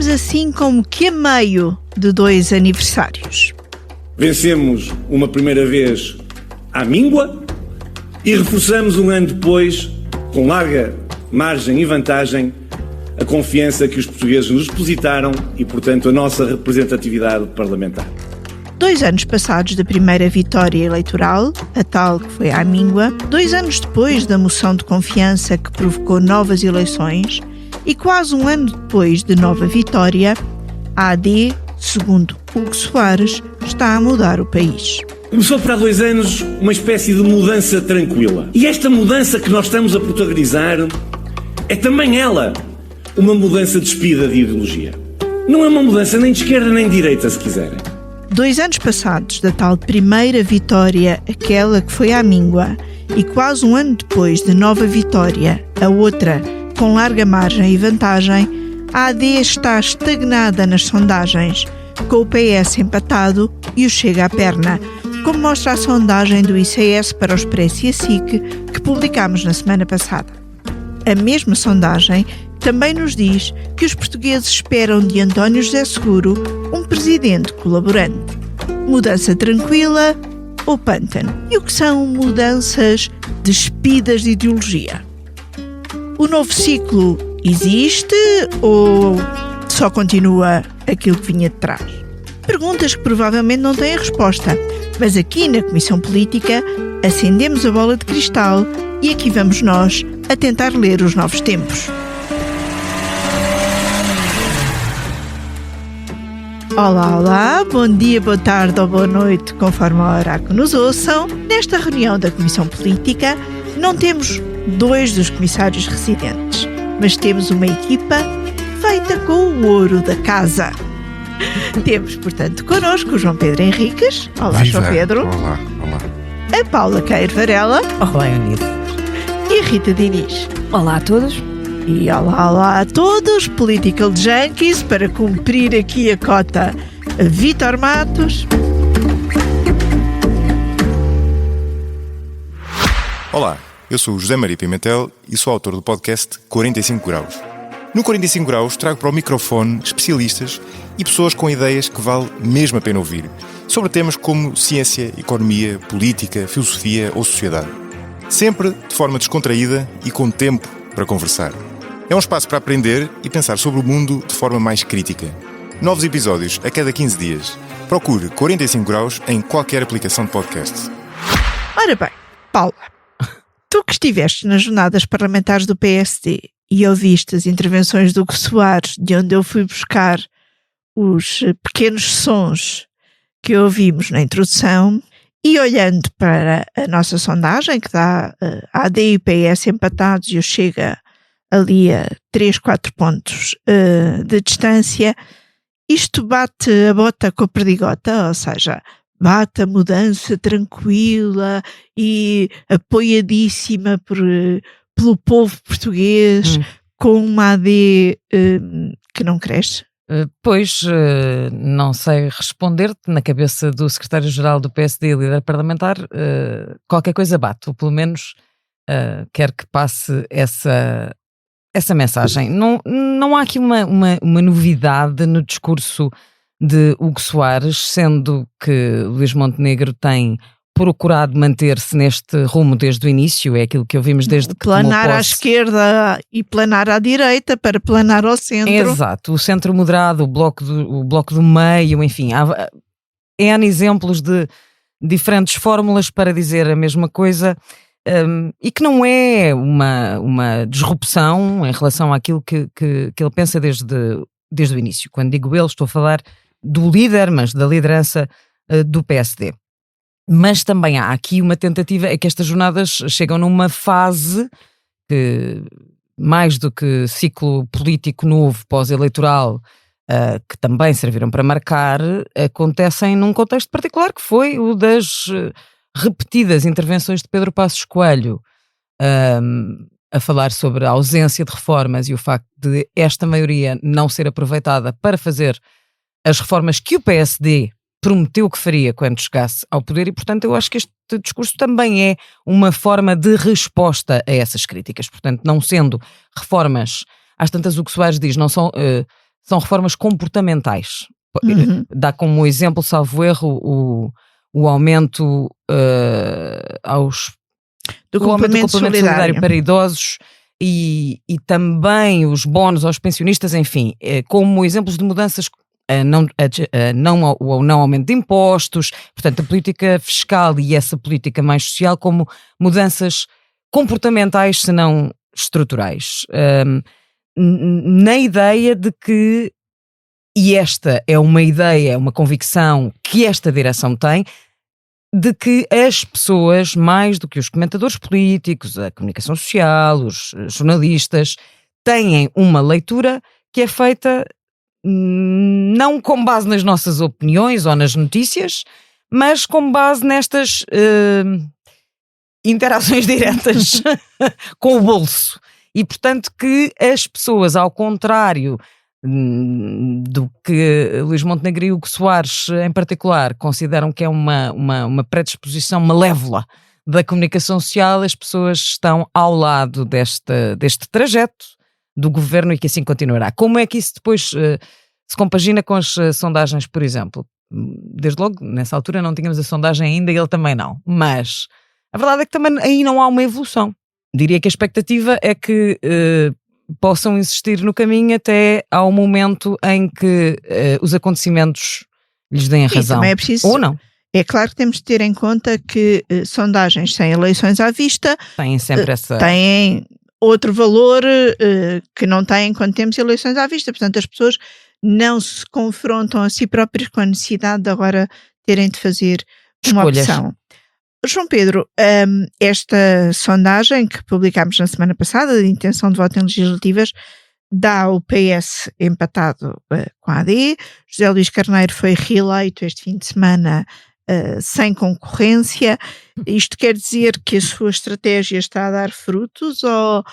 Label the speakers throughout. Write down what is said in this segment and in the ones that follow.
Speaker 1: Estamos assim como que a meio de 2 aniversários.
Speaker 2: Vencemos uma primeira vez à míngua e reforçamos um ano depois, com larga margem e vantagem, a confiança que os portugueses nos depositaram e, portanto, a nossa representatividade parlamentar.
Speaker 1: 2 anos passados da primeira vitória eleitoral, a tal que foi à míngua, 2 anos depois da moção de confiança que provocou novas eleições e quase um ano depois de nova vitória, a AD, segundo Hugo Soares, está a mudar o país.
Speaker 2: Começou por há 2 anos uma espécie de mudança tranquila. E esta mudança que nós estamos a protagonizar é também ela uma mudança despida de ideologia. Não é uma mudança nem de esquerda nem de direita, se quiserem.
Speaker 1: 2 anos passados da tal primeira vitória, aquela que foi à míngua, e quase um ano depois de nova vitória, a outra com larga margem e vantagem, a AD está estagnada nas sondagens, com o PS empatado e o Chega à perna, como mostra a sondagem do ICS para o Expresso e a SIC que publicámos na semana passada. A mesma sondagem também nos diz que os portugueses esperam de António José Seguro um presidente colaborante. Mudança tranquila ou pântano? E o que são mudanças despidas de ideologia? O novo ciclo existe ou só continua aquilo que vinha de trás? Perguntas que provavelmente não têm resposta, mas aqui na Comissão Política acendemos a bola de cristal e aqui vamos nós a tentar ler os novos tempos. Olá, olá, bom dia, boa tarde ou boa noite, conforme a hora que nos ouçam. Nesta reunião da Comissão Política não temos 2 dos comissários residentes, mas temos uma equipa feita com o ouro da casa. Temos, portanto, connosco o João Pedro Henriques. Olá,
Speaker 3: Viva.
Speaker 1: João Pedro.
Speaker 3: Olá.
Speaker 1: A Paula Queiro Varela.
Speaker 4: Olá, Eunice.
Speaker 1: E a Rita Diniz.
Speaker 4: Olá a todos.
Speaker 1: E olá a todos, Political Junkies, para cumprir aqui a cota Vítor Matos.
Speaker 3: Olá, eu sou o José Maria Pimentel e sou autor do podcast 45 Graus. No 45 Graus trago para o microfone especialistas e pessoas com ideias que vale mesmo a pena ouvir, sobre temas como ciência, economia, política, filosofia ou sociedade. Sempre de forma descontraída e com tempo para conversar. É um espaço para aprender e pensar sobre o mundo de forma mais crítica. Novos episódios a cada 15 dias. Procure 45 Graus em qualquer aplicação de podcast.
Speaker 1: Ora bem, Paula, tu que estiveste nas jornadas parlamentares do PSD e ouviste as intervenções do Hugo Soares, de onde eu fui buscar os pequenos sons que ouvimos na introdução, e olhando para a nossa sondagem, que dá a AD e o PS empatados e o Chega ali a 3, 4 pontos de distância, isto bate a bota com a perdigota, ou seja, bate a mudança tranquila e apoiadíssima pelo povo português, com uma AD que não cresce?
Speaker 4: Pois, não sei responder-te. Na cabeça do secretário-geral do PSD e líder parlamentar, qualquer coisa bate, ou pelo menos quer que passe essa mensagem. Não há aqui uma novidade no discurso de Hugo Soares, sendo que Luís Montenegro tem procurado manter-se neste rumo desde o início, é aquilo que ouvimos desde que tomou posse.
Speaker 1: Planar à esquerda e planar à direita para planar ao centro.
Speaker 4: Exato, o centro moderado, o bloco do meio, enfim, há N exemplos de diferentes fórmulas para dizer a mesma coisa, e que não é uma disrupção em relação àquilo que ele pensa desde o início. Quando digo ele, estou a falar do líder, mas da liderança do PSD. Mas também há aqui uma tentativa, é que estas jornadas chegam numa fase que, mais do que ciclo político novo, pós-eleitoral, que também serviram para marcar, acontecem num contexto particular, que foi o das repetidas intervenções de Pedro Passos Coelho, a falar sobre a ausência de reformas e o facto de esta maioria não ser aproveitada para fazer as reformas que o PSD prometeu que faria quando chegasse ao poder, e portanto eu acho que este discurso também é uma forma de resposta a essas críticas. Portanto, não sendo reformas, às tantas o que Soares diz, não são são reformas comportamentais. Dá como exemplo, salvo erro, o aumento
Speaker 1: do complemento solidário
Speaker 4: para idosos e também os bónus aos pensionistas, enfim, como exemplos de mudanças, o não aumento de impostos, portanto a política fiscal e essa política mais social como mudanças comportamentais, se não estruturais. Na ideia de que, e esta é uma ideia, é uma convicção que esta direção tem, de que as pessoas, mais do que os comentadores políticos, a comunicação social, os jornalistas, têm uma leitura que é feita não com base nas nossas opiniões ou nas notícias, mas com base nestas interações diretas com o bolso. E, portanto, que as pessoas, ao contrário do que Luís Montenegro e Hugo Soares, em particular, consideram que é uma predisposição malévola da comunicação social, as pessoas estão ao lado deste trajeto do governo e que assim continuará. Como é que isso depois se compagina com as sondagens, por exemplo? Desde logo, nessa altura não tínhamos a sondagem ainda e ele também não. Mas a verdade é que também aí não há uma evolução. Diria que a expectativa é que possam existir no caminho até ao momento em que os acontecimentos lhes deem razão.
Speaker 1: É preciso,
Speaker 4: ou não.
Speaker 1: É claro que temos de ter em conta que sondagens sem eleições à vista
Speaker 4: têm sempre
Speaker 1: têm outro valor que não têm quando temos eleições à vista. Portanto, as pessoas não se confrontam a si próprias com a necessidade de agora terem de fazer uma opção. João Pedro, esta sondagem que publicámos na semana passada, de intenção de voto em legislativas, dá o PS empatado com a AD. José Luís Carneiro foi reeleito este fim de semana sem concorrência. Isto quer dizer que a sua estratégia está a dar frutos ou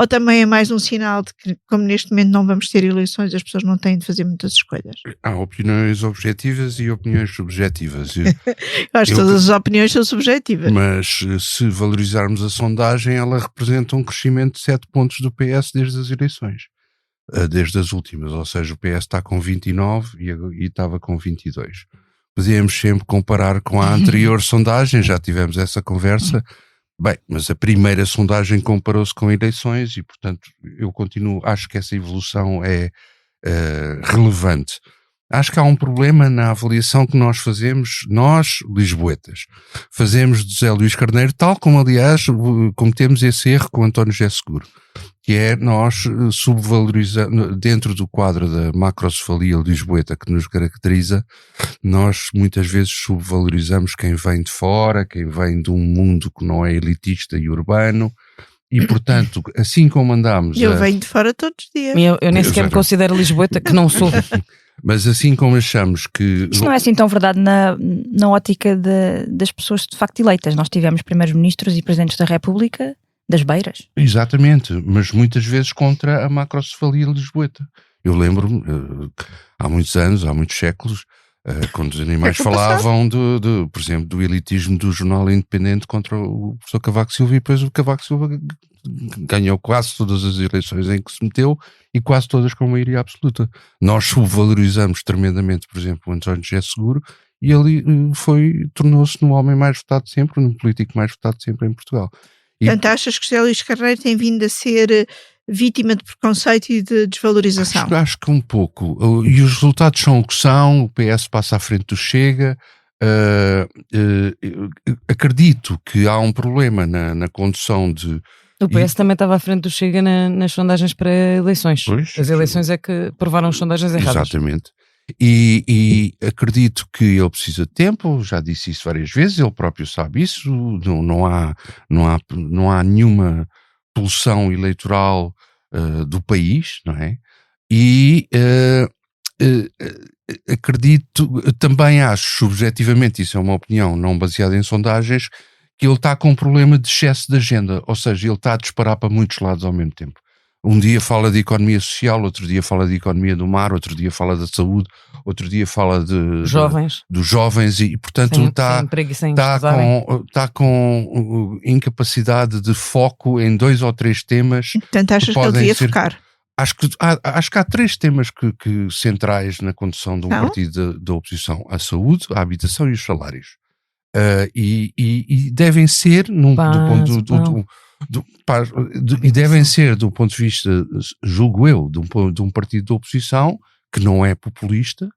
Speaker 1: também é mais um sinal de que, como neste momento não vamos ter eleições, as pessoas não têm de fazer muitas escolhas?
Speaker 5: Há opiniões objetivas e opiniões subjetivas.
Speaker 1: Eu acho que todas as opiniões são subjetivas.
Speaker 5: Mas se valorizarmos a sondagem, ela representa um crescimento de 7 pontos do PS desde as eleições. Desde as últimas, ou seja, o PS está com 29 e estava com 22. Podíamos sempre comparar com a anterior sondagem, já tivemos essa conversa. Bem, mas a primeira sondagem comparou-se com eleições e, portanto, eu continuo, acho que essa evolução é relevante. Acho que há um problema na avaliação que nós fazemos, nós, lisboetas, fazemos de José Luís Carneiro, tal como, aliás, cometemos esse erro com António José Seguro, que é nós subvalorizamos, dentro do quadro da macrocefalia lisboeta que nos caracteriza, nós muitas vezes subvalorizamos quem vem de fora, quem vem de um mundo que não é elitista e urbano, e portanto, assim como andamos...
Speaker 1: Eu venho de fora todos os dias.
Speaker 4: Eu nem sequer me considero lisboeta, que não sou.
Speaker 5: Mas assim como achamos que...
Speaker 6: Isto não é assim tão verdade na ótica das pessoas de facto eleitas. Nós tivemos primeiros ministros e presidentes da República das beiras.
Speaker 5: Exatamente, mas muitas vezes contra a macrocefalia lisboeta. Eu lembro-me, há muitos anos, há muitos séculos, quando os animais falavam, por exemplo, do elitismo do Jornal Independente contra o professor Cavaco Silva, e depois o Cavaco Silva ganhou quase todas as eleições em que se meteu e quase todas com maioria absoluta. Nós subvalorizamos tremendamente, por exemplo, o António José Seguro, e ele tornou-se no homem mais votado sempre, no político mais votado sempre em Portugal.
Speaker 1: Portanto, achas que José Luís Carneiro tem vindo a ser vítima de preconceito e de desvalorização?
Speaker 5: Acho que um pouco. E os resultados são o que são, o PS passa à frente do Chega. Acredito que há um problema na condução de...
Speaker 4: O PS também estava à frente do Chega nas sondagens para eleições.
Speaker 5: Pois,
Speaker 4: as eleições é que provaram as sondagens erradas.
Speaker 5: Exatamente. E acredito que ele precisa de tempo, já disse isso várias vezes, ele próprio sabe isso, não há nenhuma pulsão eleitoral do país, não é? E acredito, também acho, subjetivamente, isso é uma opinião não baseada em sondagens, que ele está com um problema de excesso de agenda, ou seja, ele está a disparar para muitos lados ao mesmo tempo. Um dia fala de economia social, outro dia fala de economia do mar, outro dia fala da saúde, outro dia fala dos jovens e portanto está com incapacidade de foco em 2 ou 3 temas.
Speaker 1: Portanto, achas que ele devia focar?
Speaker 5: Acho que há 3 temas que centrais na condução de um partido da oposição: a saúde, a habitação e os salários. E devem ser, devem ser, do ponto de vista, julgo eu, de um partido da oposição que não é populista,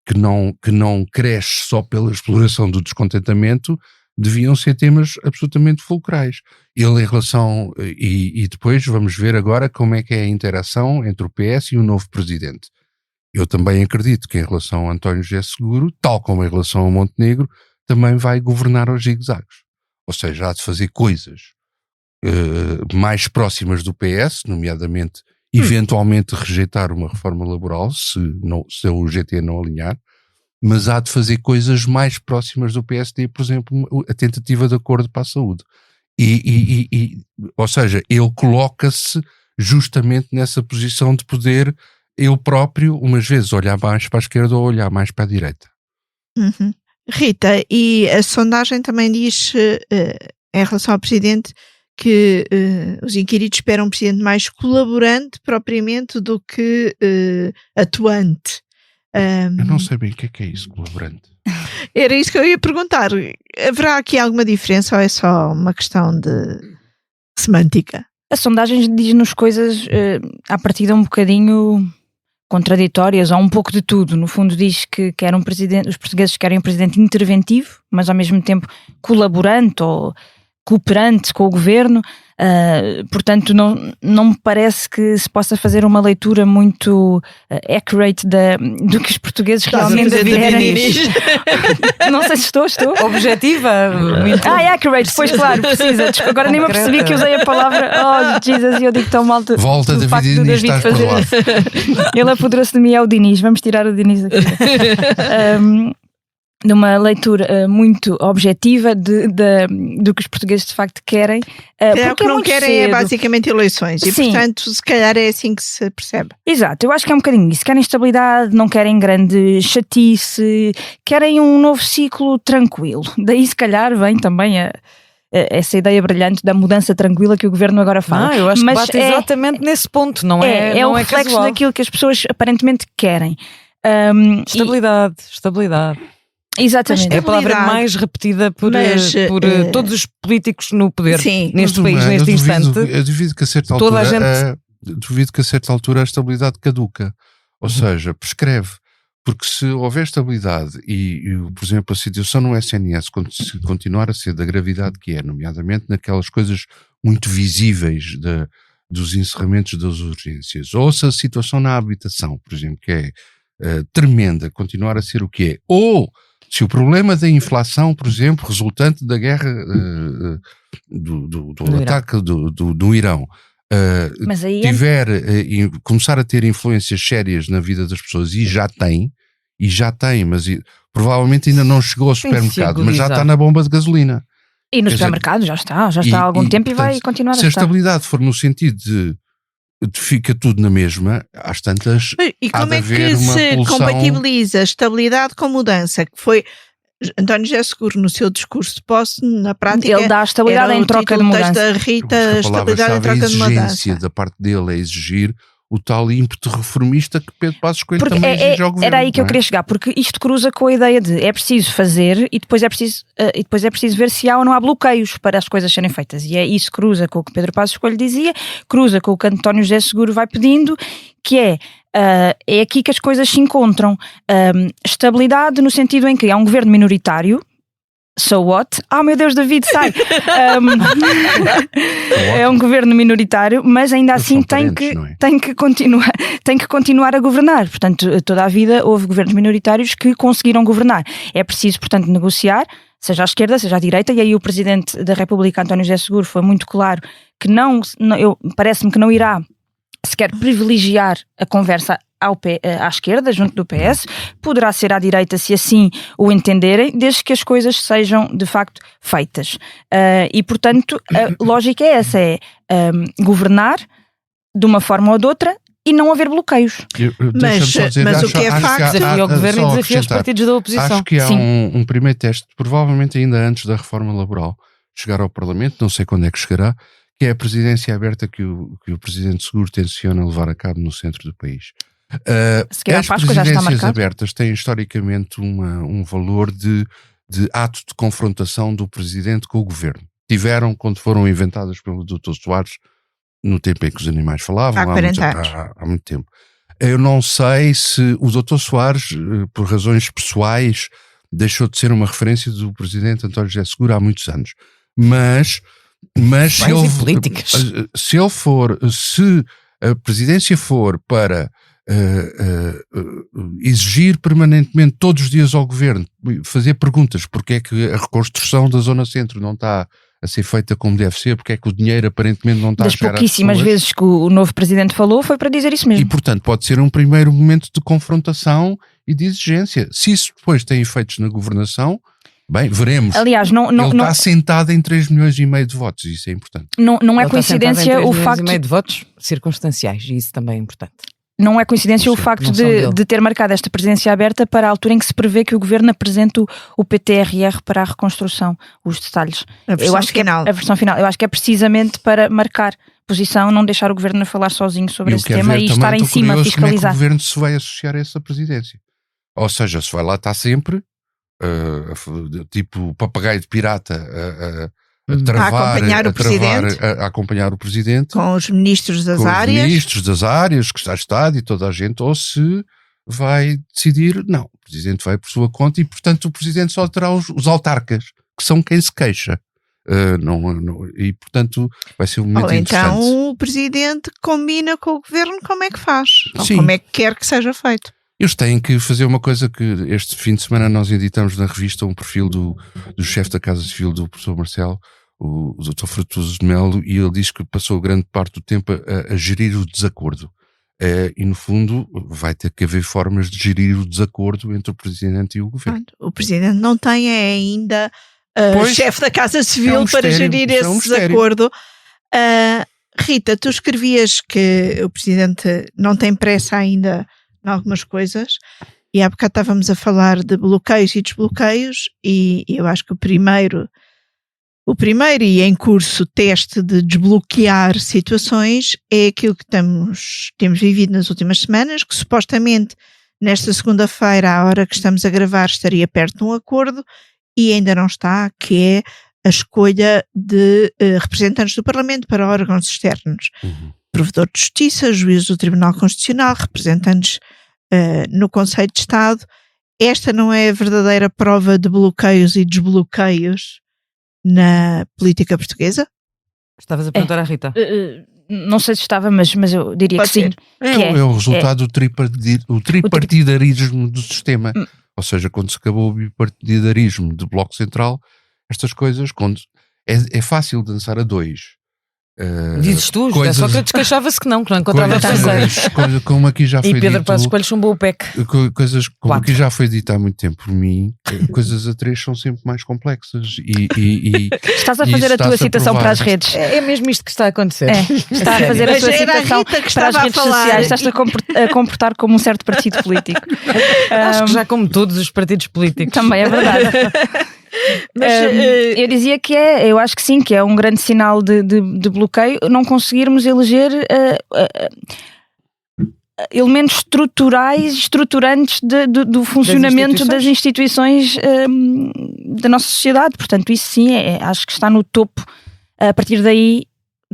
Speaker 5: que não cresce só pela exploração do descontentamento, deviam ser temas absolutamente fulcrais. Ele em relação, e depois vamos ver agora como é que é a interação entre o PS e o novo presidente. Eu também acredito que em relação a António José Seguro, tal como em relação ao Montenegro, também vai governar aos zigue-zagues. Ou seja, há de fazer coisas mais próximas do PS, nomeadamente eventualmente rejeitar uma reforma laboral, se o GT não alinhar, mas há de fazer coisas mais próximas do PSD, por exemplo, a tentativa de acordo para a saúde. Ou seja, ele coloca-se justamente nessa posição de poder, ele próprio, umas vezes olhar mais para a esquerda ou olhar mais para a direita.
Speaker 1: Uhum. Rita, e a sondagem também diz, em relação ao Presidente, que os inquiridos esperam um Presidente mais colaborante propriamente do que atuante.
Speaker 5: Eu não sei bem o que é isso, colaborante.
Speaker 1: Era isso que eu ia perguntar. Haverá aqui alguma diferença ou é só uma questão de semântica?
Speaker 6: A sondagem diz-nos coisas à partida um bocadinho contraditórias, ou um pouco de tudo. No fundo diz que quer um presidente, os portugueses querem um presidente interventivo, mas ao mesmo tempo colaborante ou cooperante com o governo. Portanto, não me parece que se possa fazer uma leitura muito accurate do que os portugueses realmente querem. Não sei se estou.
Speaker 4: Objetiva. Muito
Speaker 6: accurate, pois claro, precisa. Agora nem me percebi que usei a palavra. Oh, Jesus, eu digo tão mal.
Speaker 5: Volta,
Speaker 6: do
Speaker 5: David Diniz, estás por lá.
Speaker 6: Ele apoderou-se de mim, é o Diniz. Vamos tirar o Diniz aqui. Numa leitura muito objetiva do que os portugueses de facto querem.
Speaker 1: O que não querem é basicamente eleições e,
Speaker 6: sim,
Speaker 1: portanto, se calhar é assim que se percebe.
Speaker 6: Exato, eu acho que é um bocadinho isso. Querem estabilidade, não querem grande chatice, querem um novo ciclo tranquilo. Daí se calhar vem também essa ideia brilhante da mudança tranquila que o governo agora fala.
Speaker 4: Eu acho que bate exatamente nesse ponto, não é?
Speaker 6: É o reflexo
Speaker 4: casual
Speaker 6: daquilo que as pessoas aparentemente querem.
Speaker 4: Estabilidade.
Speaker 6: Exatamente.
Speaker 4: É a palavra mais repetida por todos os políticos no poder, sim, neste país, neste instante.
Speaker 5: Eu duvido que a certa altura a estabilidade caduca. Ou seja, prescreve. Porque se houver estabilidade e, por exemplo, a situação no SNS continuar a ser da gravidade que é, nomeadamente naquelas coisas muito visíveis dos encerramentos das urgências, ou se a situação na habitação, por exemplo, que é tremenda, continuar a ser o que é, ou se o problema da inflação, por exemplo, resultante da guerra do ataque do Irão, começar a ter influências sérias na vida das pessoas, e já tem, mas provavelmente ainda não chegou ao supermercado, mas já está na bomba de gasolina.
Speaker 6: E no supermercado já está há algum tempo, e vai continuar a estar.
Speaker 5: Se a estabilidade for no sentido de fica tudo na mesma, às tantas.
Speaker 1: E como é que se compatibiliza estabilidade com mudança? Que foi António José Seguro, no seu discurso de posse, na prática,
Speaker 6: ele dá estabilidade em troca de mudança.
Speaker 1: Da Rita, estabilidade em troca de mudança.
Speaker 5: A exigência da parte dele é exigir o tal ímpeto reformista que Pedro Passos Coelho também exige ao governo.
Speaker 6: Era aí que eu queria chegar, porque isto cruza com a ideia de é preciso fazer e depois é preciso ver se há ou não há bloqueios para as coisas serem feitas. E isso cruza com o que Pedro Passos Coelho dizia, cruza com o que António José Seguro vai pedindo, que é aqui que as coisas se encontram. Estabilidade no sentido em que há um governo minoritário. So what? Meu Deus, David, sai! É um governo minoritário, mas ainda assim tem que continuar a governar. Portanto, toda a vida houve governos minoritários que conseguiram governar. É preciso, portanto, negociar, seja à esquerda, seja à direita, e aí o Presidente da República, António José Seguro, foi muito claro que parece-me que não irá sequer privilegiar a conversa à esquerda, junto do PS, poderá ser à direita se assim o entenderem, desde que as coisas sejam de facto feitas. E portanto a lógica é essa, governar de uma forma ou de outra e não haver bloqueios.
Speaker 1: Mas o que é facto...
Speaker 4: Desafio ao governo e desafio aos partidos da oposição.
Speaker 5: Acho que há um primeiro teste, provavelmente ainda antes da reforma laboral chegar ao Parlamento, não sei quando é que chegará, que é a presidência aberta que o Presidente Seguro tenciona levar a cabo no centro do país. As presidências abertas têm historicamente um valor de ato de confrontação do Presidente com o Governo. Tiveram quando foram inventadas pelo Dr. Soares, no tempo em que os animais falavam, há muito tempo. Eu não sei se o Dr. Soares, por razões pessoais, deixou de ser uma referência do Presidente António José Seguro há muitos anos. Mas se a presidência for para exigir permanentemente todos os dias ao Governo, fazer perguntas, porque é que a reconstrução da Zona Centro não está a ser feita como deve ser, porque é que o dinheiro aparentemente não está a chegar às pessoas. Das
Speaker 6: pouquíssimas vezes que o novo Presidente falou foi para dizer isso mesmo.
Speaker 5: E portanto pode ser um primeiro momento de confrontação e de exigência. Se isso depois tem efeitos na governação, bem, veremos.
Speaker 6: Aliás, ele
Speaker 5: está sentado em 3,5 milhões de votos, isso é importante.
Speaker 6: Não é coincidência o facto...
Speaker 4: 3,5 milhões de votos circunstanciais, e isso também é importante.
Speaker 6: Não é coincidência o facto de ter marcado esta presidência aberta para a altura em que se prevê que o Governo apresente o PTRR para a reconstrução, os detalhes.
Speaker 1: A versão final.
Speaker 6: Eu acho que é precisamente para marcar posição, não deixar o Governo falar sozinho sobre esse tema e estar em cima a fiscalizar.
Speaker 5: Como é que o Governo se vai associar a essa presidência? Ou seja, se vai lá estar sempre, tipo papagaio de pirata, a acompanhar o Presidente
Speaker 1: com os ministros das
Speaker 5: áreas que está Estado e toda a gente, ou se vai decidir, não, o Presidente vai por sua conta e portanto o Presidente só terá os autarcas, que são quem se queixa, e portanto vai ser um momento interessante.
Speaker 1: Então o Presidente combina com o Governo como é que faz,
Speaker 5: Sim.
Speaker 1: Como é que quer que seja feito.
Speaker 5: Eles têm que fazer uma coisa que este fim de semana nós editamos na revista um perfil do chefe da Casa Civil, do professor Marcelo, o Dr. Frutuoso de Melo, e ele diz que passou grande parte do tempo a gerir o desacordo. E no fundo vai ter que haver formas de gerir o desacordo entre o Presidente e o Governo.
Speaker 1: O Presidente não tem ainda chefe da Casa Civil para gerir esse desacordo. Rita, tu escrevias que o Presidente não tem pressa ainda em algumas coisas, e há bocado estávamos a falar de bloqueios e desbloqueios, e eu acho que o primeiro e em curso teste de desbloquear situações é aquilo que temos vivido nas últimas semanas, que supostamente nesta segunda-feira, à hora que estamos a gravar, estaria perto de um acordo e ainda não está, que é a escolha de representantes do Parlamento para órgãos externos. Provedor de Justiça, juízes do Tribunal Constitucional, representantes no Conselho de Estado. Esta não é a verdadeira prova de bloqueios e desbloqueios na política portuguesa?
Speaker 4: Estavas a perguntar à Rita?
Speaker 6: Não sei se estava, mas eu diria
Speaker 1: Pode
Speaker 6: que sim.
Speaker 5: É o resultado do tripartidarismo do sistema. Ou seja, quando se acabou o bipartidarismo do Bloco Central, estas coisas, quando é fácil dançar a dois.
Speaker 4: Dizes tu, José Sócrates queixava-se que não encontrava parceiros.
Speaker 5: Como aqui já foi
Speaker 4: dito. E Pedro
Speaker 5: dito,
Speaker 4: Passos Coelho chumbou o PEC.
Speaker 5: Coisas como aqui já foi dito há muito tempo por mim, coisas a três são sempre mais complexas.
Speaker 6: Estás a fazer a tua citação para as redes.
Speaker 4: É mesmo isto que está a acontecer.
Speaker 6: Está a fazer a tua citação para as redes sociais. Estás a comportar como um certo partido político.
Speaker 4: Acho que já como todos os partidos políticos.
Speaker 6: Também é verdade. Mas eu dizia que eu acho que sim, que é um grande sinal de bloqueio não conseguirmos eleger elementos estruturantes do funcionamento das instituições da nossa sociedade. Portanto, isso sim, acho que está no topo. A partir daí,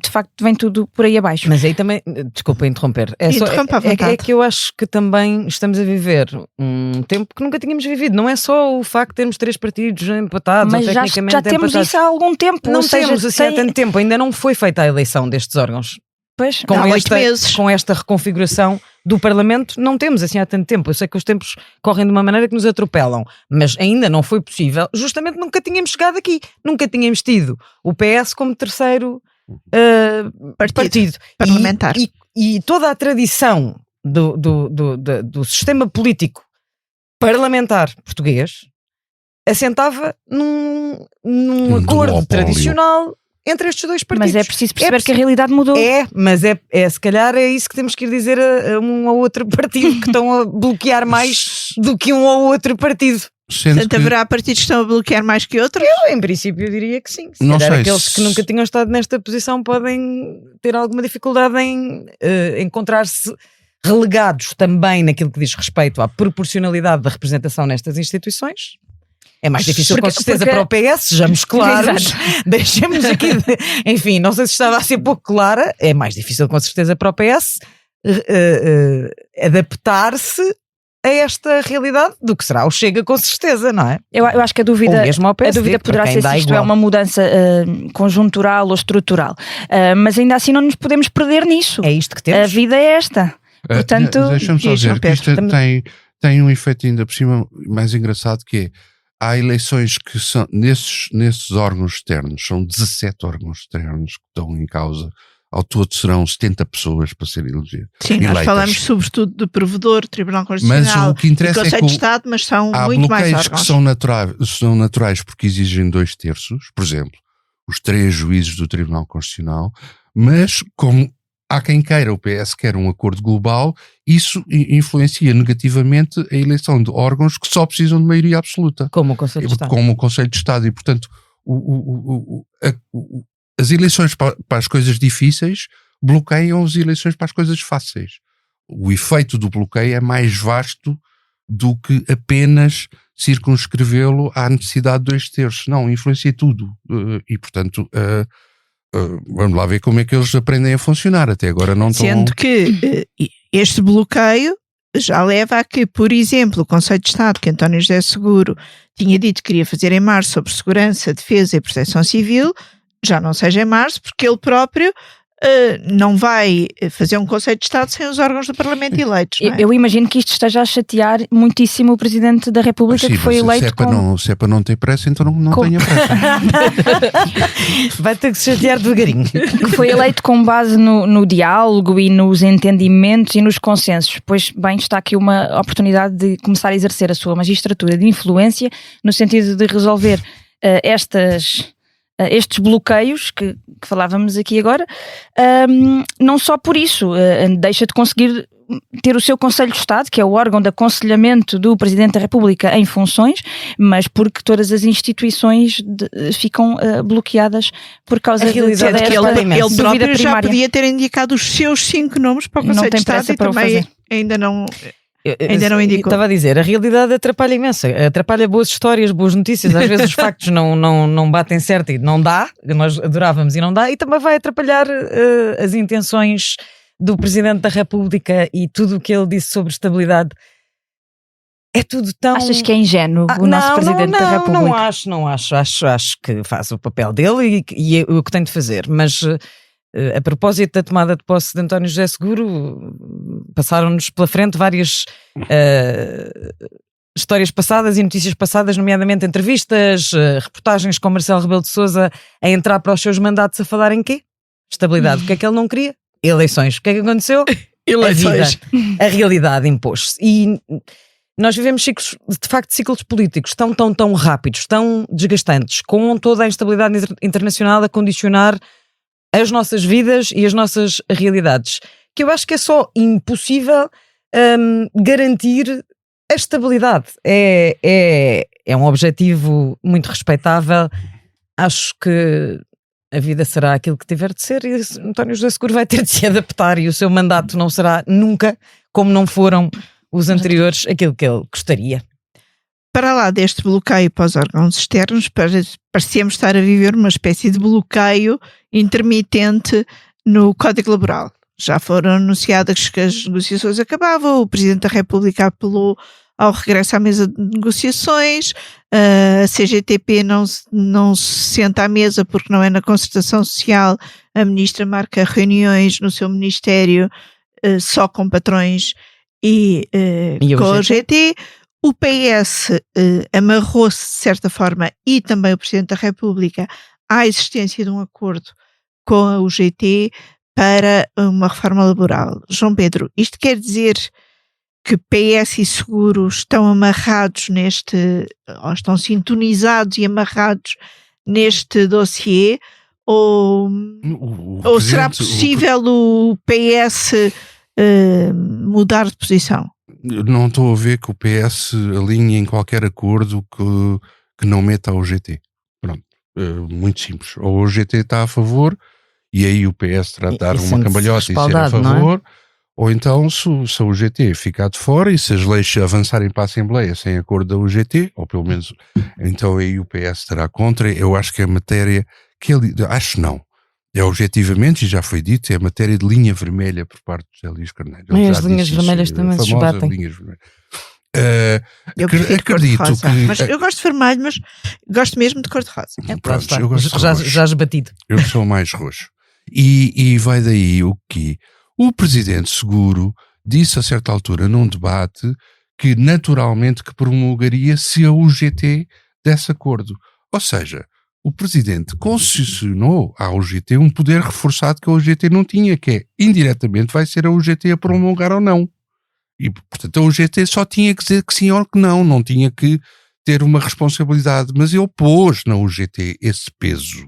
Speaker 6: de facto, vem tudo por aí abaixo.
Speaker 4: Mas aí também, desculpa interromper, é que eu acho que também estamos a viver um tempo que nunca tínhamos vivido. Não é só o facto de termos 3 partidos empatados,
Speaker 6: mas
Speaker 4: ou tecnicamente
Speaker 6: já temos
Speaker 4: empatados.
Speaker 6: Isso há algum tempo.
Speaker 4: Não temos assim há tanto tempo, ainda não foi feita a eleição destes órgãos.
Speaker 6: Pois,
Speaker 1: há 8 meses.
Speaker 4: Com esta reconfiguração do Parlamento, não temos assim há tanto tempo. Eu sei que os tempos correm de uma maneira que nos atropelam, mas ainda não foi possível. Justamente nunca tínhamos chegado aqui, nunca tínhamos tido o PS como terceiro partido
Speaker 1: parlamentar.
Speaker 4: E toda a tradição do sistema político parlamentar português assentava num acordo tradicional entre estes dois partidos.
Speaker 6: Mas é preciso perceber que a realidade mudou.
Speaker 4: Mas se calhar é isso que temos que ir dizer a um ou outro partido que estão a bloquear mais do que um ou outro partido.
Speaker 1: Portanto, haverá partidos que estão a bloquear mais que outros?
Speaker 4: Eu, em princípio, diria que sim. Se calhar aqueles que nunca tinham estado nesta posição podem ter alguma dificuldade em encontrar-se relegados também naquilo que diz respeito à proporcionalidade da representação nestas instituições. É mais difícil, com certeza, para o PS, sejamos claros. Deixemos aqui. Enfim, não sei se estava a ser pouco clara. É mais difícil, com certeza, para o PS adaptar-se a esta realidade do que será o Chega, com certeza, não é?
Speaker 6: Eu acho que a dúvida poderá ser se isto é uma mudança conjuntural ou estrutural. Mas ainda assim não nos podemos perder nisso.
Speaker 4: É isto que temos.
Speaker 6: A vida é esta. Portanto,
Speaker 5: deixa-me só dizer que isto tem um efeito ainda por cima mais engraçado, que é: há eleições que são nesses órgãos externos, são 17 órgãos externos que estão em causa. Ao todo serão 70 pessoas para serem elegidas.
Speaker 1: Sim,
Speaker 5: eleitas.
Speaker 1: Nós falamos sobretudo do Provedor, Tribunal Constitucional,
Speaker 5: mas o que interessa
Speaker 1: Conselho de Estado, mas são muito mais órgãos.
Speaker 5: Há bloqueios que são naturais porque exigem 2/3, por exemplo, os 3 juízes do Tribunal Constitucional, mas como há quem queira, o PS quer um acordo global, isso influencia negativamente a eleição de órgãos que só precisam de maioria absoluta.
Speaker 4: Como o Conselho de Estado.
Speaker 5: Como o Conselho de Estado. E, portanto, as eleições para as coisas difíceis bloqueiam as eleições para as coisas fáceis. O efeito do bloqueio é mais vasto do que apenas circunscrevê-lo à necessidade de 2/3. Não, influencia tudo. E, portanto, vamos lá ver como é que eles aprendem a funcionar. Até agora não estão...
Speaker 1: Sendo que este bloqueio já leva a que, por exemplo, o Conselho de Estado, que António José Seguro tinha dito que queria fazer em março sobre segurança, defesa e proteção civil, já não seja em março, porque ele próprio não vai fazer um Conselho de Estado sem os órgãos do Parlamento eleitos. Não é?
Speaker 6: Eu imagino que isto esteja a chatear muitíssimo o Presidente da República, que foi eleito
Speaker 5: se é para não ter pressa, então não tenha pressa.
Speaker 4: Vai ter que se chatear devagarinho.
Speaker 6: Que foi eleito com base no diálogo e nos entendimentos e nos consensos. Pois bem, está aqui uma oportunidade de começar a exercer a sua magistratura de influência no sentido de resolver estes bloqueios que falávamos aqui agora, não só por isso, deixa de conseguir ter o seu Conselho de Estado, que é o órgão de aconselhamento do Presidente da República em funções, mas porque todas as instituições ficam bloqueadas por causa
Speaker 1: da realidade que ele próprio já podia ter indicado os seus 5 nomes para o Conselho de Estado e também ainda não indicou.
Speaker 4: Estava a dizer, a realidade atrapalha imenso, atrapalha boas histórias, boas notícias, às vezes os factos não batem certo e não dá, nós adorávamos e não dá, e também vai atrapalhar as intenções do Presidente da República e tudo o que ele disse sobre estabilidade. É tudo tão...
Speaker 6: Achas que é ingênuo o nosso Presidente da República?
Speaker 4: Não acho, acho que faz o papel dele e é o que tem de fazer, mas... a propósito da tomada de posse de António José Seguro, passaram-nos pela frente várias histórias passadas e notícias passadas, nomeadamente entrevistas, reportagens com Marcelo Rebelo de Sousa a entrar para os seus mandatos a falar em quê? Estabilidade. O que é que ele não queria? Eleições. O que é que aconteceu?
Speaker 1: Eleições.
Speaker 4: A realidade impôs-se. E nós vivemos ciclos políticos tão rápidos, tão desgastantes, com toda a instabilidade internacional a condicionar as nossas vidas e as nossas realidades, que eu acho que é só impossível garantir a estabilidade. É um objetivo muito respeitável. Acho que a vida será aquilo que tiver de ser e António José Seguro vai ter de se adaptar e o seu mandato não será nunca, como não foram os anteriores, aquilo que ele gostaria.
Speaker 1: Para lá deste bloqueio para os órgãos externos, parecíamos estar a viver uma espécie de bloqueio intermitente no Código Laboral. Já foram anunciadas que as negociações acabavam, o Presidente da República apelou ao regresso à mesa de negociações, a CGTP não se senta à mesa porque não é na concertação social, a Ministra marca reuniões no seu Ministério só com patrões e com a UGT. O PS amarrou-se, de certa forma, e também o Presidente da República, à existência de um acordo com a UGT para uma reforma laboral. João Pedro, isto quer dizer que PS e Seguro estão amarrados ou estão sintonizados e amarrados neste dossiê, ou será possível o PS mudar de posição?
Speaker 5: não estou a ver que o PS alinhe em qualquer acordo que não meta a UGT. Pronto, muito simples. Ou a UGT está a favor e aí o PS terá de dar uma cambalhota e ser a favor, ou então se a UGT ficar de fora e se as leis avançarem para a Assembleia sem acordo da UGT, ou pelo menos então aí o PS estará contra. Eu acho que é matéria que acho não. É objetivamente, e já foi dito, é matéria de linha vermelha por parte de José Luís Carneiro.
Speaker 4: Mas as linhas vermelhas também se esbatem.
Speaker 1: Eu prefiro cor-de-rosa, mas eu gosto de vermelho, mas gosto mesmo de cor-de-rosa.
Speaker 5: Pronto, eu gosto de
Speaker 4: já esbatido.
Speaker 5: Eu sou mais roxo. E vai daí o que o Presidente Seguro disse a certa altura num debate que naturalmente que promulgaria se a UGT desse acordo. Ou seja, o Presidente concessionou à UGT um poder reforçado que a UGT não tinha, que é, indiretamente, vai ser a UGT a promulgar ou não. E, portanto, a UGT só tinha que dizer que sim ou que não tinha que ter uma responsabilidade. Mas ele pôs na UGT esse peso.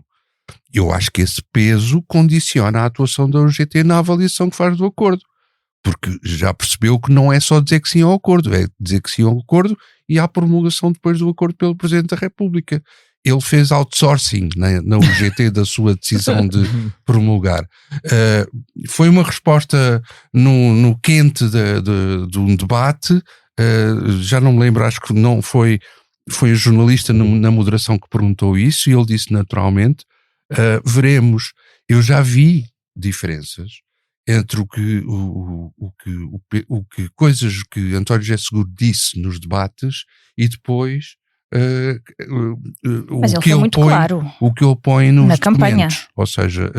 Speaker 5: Eu acho que esse peso condiciona a atuação da UGT na avaliação que faz do acordo. Porque já percebeu que não é só dizer que sim ao acordo, é dizer que sim ao acordo e à promulgação depois do acordo pelo Presidente da República. Ele fez outsourcing na UGT da sua decisão de promulgar. Foi uma resposta no quente de um debate, já não me lembro, acho que não foi um jornalista na moderação que perguntou isso e ele disse naturalmente, veremos. Eu já vi diferenças entre coisas que António José Seguro disse nos debates e depois
Speaker 6: mas ele foi muito claro
Speaker 5: o que ele põe nos
Speaker 6: na campanha.
Speaker 5: Ou seja,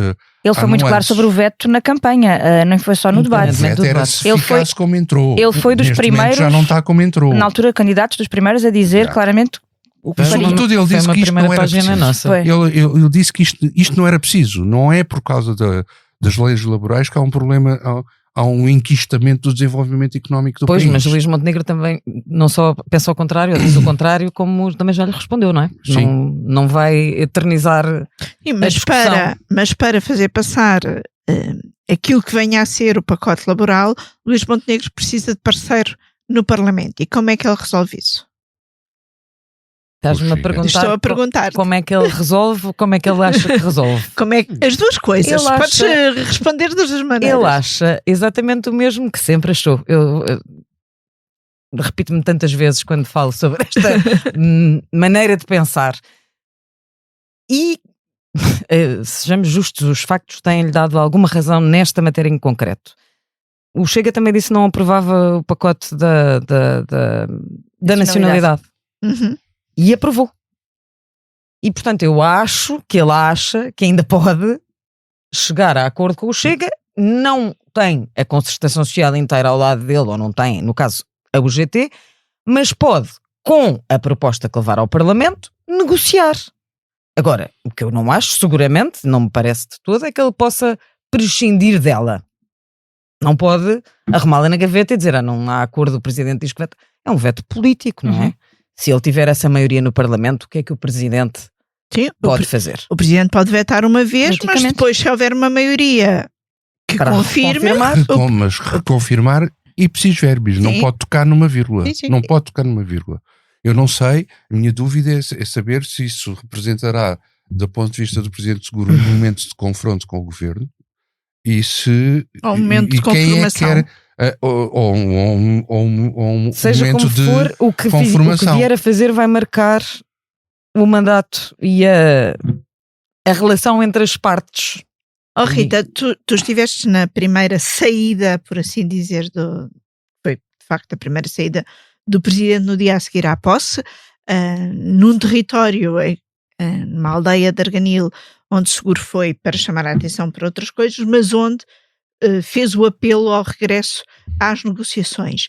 Speaker 6: ele foi muito claro sobre o veto na campanha, não foi só no debate.
Speaker 5: O veto era se ficasse como entrou.
Speaker 6: Ele foi dos primeiros,
Speaker 5: já não está como entrou.
Speaker 6: Na altura, candidatos dos primeiros a dizer claramente o que faria.
Speaker 5: Sobretudo ele disse que isto não era preciso. Ele disse que isto não era preciso. Não é por causa das leis laborais que há um problema, há um enquistamento do desenvolvimento económico do país.
Speaker 4: Pois, mas Luís Montenegro também não só pensa ao contrário, ele diz o contrário, como também já lhe respondeu, não é? Não vai eternizar a discussão.
Speaker 1: Mas para fazer passar aquilo que venha a ser o pacote laboral, Luís Montenegro precisa de parceiro no Parlamento. E como é que ele resolve isso?
Speaker 4: Estás-me a perguntar,
Speaker 1: estou a perguntar
Speaker 4: como é que ele resolve ou como é que ele acha que resolve?
Speaker 1: As duas coisas, podes responder das duas maneiras.
Speaker 4: Ele acha exatamente o mesmo que sempre achou. Eu repito-me tantas vezes quando falo sobre esta maneira de pensar. E, sejamos justos, os factos têm-lhe dado alguma razão nesta matéria em concreto. O Chega também disse que não aprovava o pacote da nacionalidade.
Speaker 1: Uhum.
Speaker 4: E aprovou. E portanto eu acho que ele acha que ainda pode chegar a acordo com o Chega, não tem a concertação social inteira ao lado dele, ou não tem, no caso, a UGT, mas pode, com a proposta que levar ao Parlamento, negociar. Agora, o que eu não acho, seguramente, não me parece de todo, é que ele possa prescindir dela. Não pode arrumá-la na gaveta e dizer, não há acordo, o Presidente diz que veto. É um veto político, não é? Se ele tiver essa maioria no Parlamento, o que é que o Presidente pode fazer?
Speaker 1: O Presidente pode vetar uma vez, mas depois, se houver uma maioria que confirme...
Speaker 5: Mas reconfirmar ipsis verbis, não pode tocar numa vírgula. Sim. Não pode tocar numa vírgula. Eu não sei, a minha dúvida é saber se isso representará, do ponto de vista do Presidente Seguro, um momento de confronto com o Governo e se...
Speaker 1: Ou um momento de confirmação.
Speaker 5: Quem é que quer... ou um
Speaker 4: seja
Speaker 5: momento
Speaker 4: como for,
Speaker 5: de
Speaker 4: o que
Speaker 5: conformação.
Speaker 4: O que vier a fazer vai marcar o mandato e a relação entre as partes.
Speaker 1: Oh Rita, tu estiveste na primeira saída, por assim dizer, foi de facto a primeira saída do Presidente no dia a seguir à posse, num território, numa aldeia de Arganil, onde Seguro foi para chamar a atenção para outras coisas, mas onde fez o apelo ao regresso às negociações.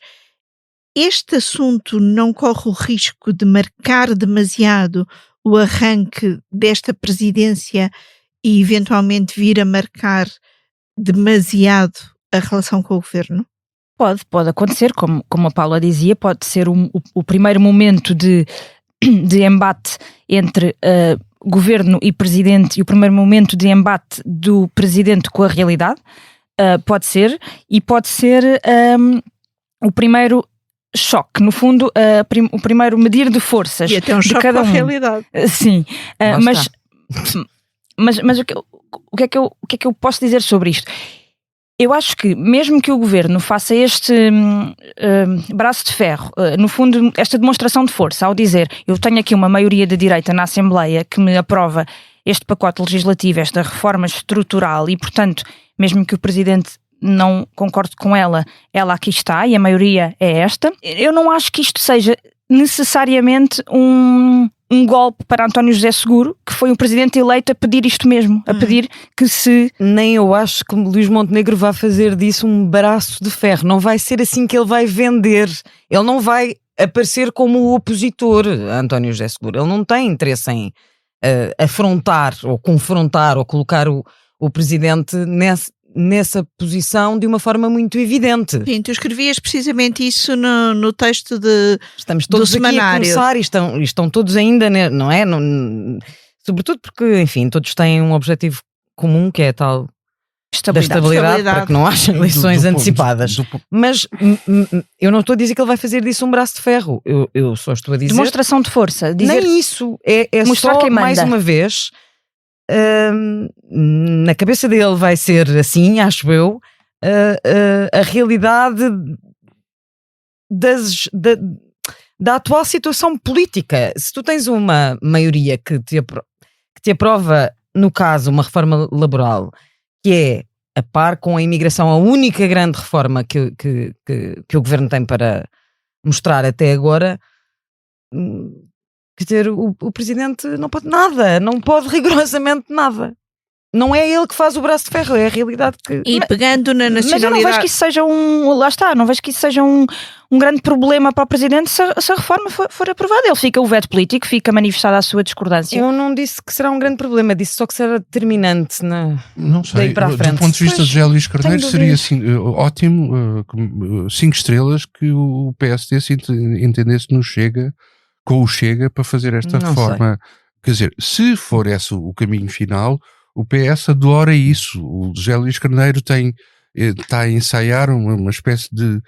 Speaker 1: Este assunto não corre o risco de marcar demasiado o arranque desta presidência e eventualmente vir a marcar demasiado a relação com o Governo?
Speaker 6: Pode acontecer, como a Paula dizia, pode ser o primeiro momento de embate entre Governo e Presidente e o primeiro momento de embate do Presidente com a realidade. Pode ser, e pode ser o primeiro choque, no fundo, o primeiro medir de forças
Speaker 1: e até um
Speaker 6: de
Speaker 1: choque
Speaker 6: cada
Speaker 1: com a realidade.
Speaker 6: Sim, mas o que é que eu posso dizer sobre isto? Eu acho que mesmo que o governo faça este braço de ferro, no fundo esta demonstração de força ao dizer eu tenho aqui uma maioria de direita na Assembleia que me aprova este pacote legislativo, esta reforma estrutural e portanto mesmo que o Presidente não concorde com ela aqui está e a maioria é esta, eu não acho que isto seja necessariamente um golpe para António José Seguro, que foi o presidente eleito a pedir isto mesmo, a pedir que se...
Speaker 4: Nem eu acho que Luís Montenegro vá fazer disso um braço de ferro, não vai ser assim que ele vai vender, ele não vai aparecer como o opositor a António José Seguro, ele não tem interesse em afrontar ou confrontar ou colocar o presidente nessa posição de uma forma muito evidente.
Speaker 1: Sim, tu escrevias precisamente isso no texto
Speaker 4: Estamos todos
Speaker 1: do semanário.
Speaker 4: Aqui a começar e estão todos ainda, não é? Sobretudo porque, enfim, todos têm um objetivo comum que é a tal da estabilidade para que não haja eleições antecipadas. Mas eu não estou a dizer que ele vai fazer disso um braço de ferro. Eu só estou a dizer...
Speaker 6: Demonstração de força.
Speaker 4: Nem isso. É
Speaker 6: mostrar
Speaker 4: só,
Speaker 6: quem manda.
Speaker 4: mais uma vez... na cabeça dele vai ser assim, acho eu, a realidade da atual situação política. Se tu tens uma maioria que te aprova, no caso, uma reforma laboral que é a par com a imigração, a única grande reforma que o governo tem para mostrar até agora, quer dizer, o presidente não pode nada, não pode rigorosamente nada. Não é ele que faz o braço de ferro, é a realidade que...
Speaker 1: E pegando na nacionalidade...
Speaker 6: Mas eu não vejo que isso seja não vejo que isso seja um grande problema para o presidente se a reforma for aprovada. Ele fica o veto político, fica manifestada a sua discordância.
Speaker 4: Eu não disse que será um grande problema, disse só que será determinante
Speaker 5: não sei,
Speaker 4: daí para a frente.
Speaker 5: Do ponto de vista de José Luís Carneiro seria assim, ótimo, 5 estrelas que o PSD se entendesse no Chega, com o Chega, para fazer esta reforma. Quer dizer, se for esse o caminho final, o PS adora isso. O José Luís Carneiro está a ensaiar uma espécie de